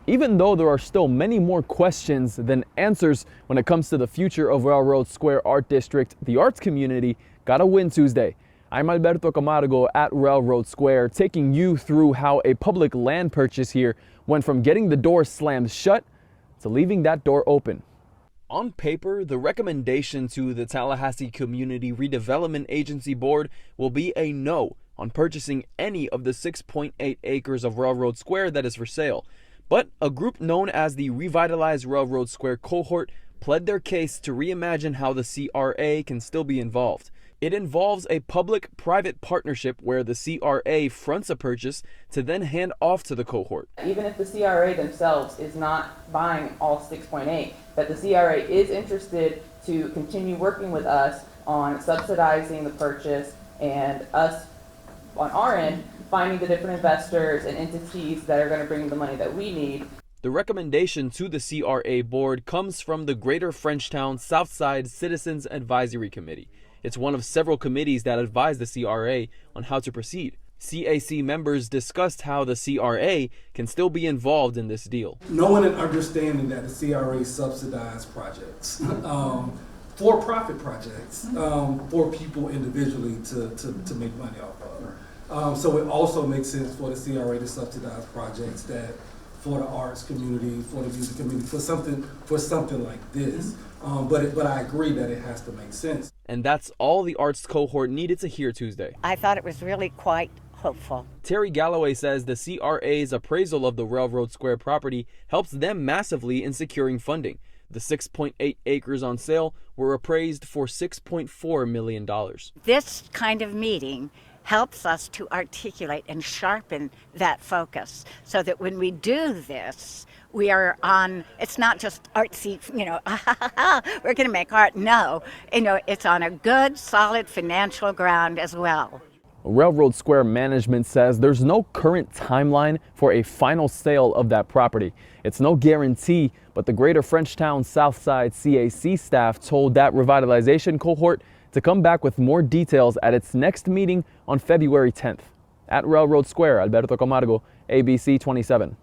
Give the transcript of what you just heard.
Even though there are still many more questions than answers when it comes to the future of Railroad Square Art District, the arts community got a win Tuesday. I'm Alberto Camargo at Railroad Square, taking you through how a public land purchase here went from getting the door slammed shut to leaving that door open. On paper, the recommendation to the Tallahassee Community Redevelopment Agency Board will be a no on purchasing any of the 6.8 acres of Railroad Square that is for sale. But a group known as the Revitalized Railroad Square Cohort pled their case to reimagine how the CRA can still be involved. It involves a public-private partnership where the CRA fronts a purchase to then hand off to the cohort. Even if the CRA themselves is not buying all 6.8, that the CRA is interested to continue working with us on subsidizing the purchase and us on our end finding the different investors and entities that are going to bring the money that we need. The recommendation to the CRA board comes from the Greater Frenchtown Southside Citizens Advisory Committee. It's one of several committees that advise the CRA on how to proceed. CAC members discussed how the CRA can still be involved in this deal. Knowing and understanding that the CRA subsidized projects, for-profit projects, for people individually to make money off of. So it also makes sense for the CRA to subsidize projects that for the arts community, for the music community, for something like this. But I agree that it has to make sense. And that's all the arts cohort needed to hear Tuesday. I thought it was really quite hopeful. Terry Galloway says the CRA's appraisal of the Railroad Square property helps them massively in securing funding. The 6.8 acres on sale were appraised for $6.4 million. This kind of meeting helps us to articulate and sharpen that focus so that when we do this, we are on, it's not just artsy, we're going to make art. No, it's on a good, solid financial ground as well. Railroad Square management says there's no current timeline for a final sale of that property. It's no guarantee, but the Greater Frenchtown Southside CAC staff told that revitalization cohort to come back with more details at its next meeting on February 10th. At Railroad Square, Alberto Camargo, ABC 27.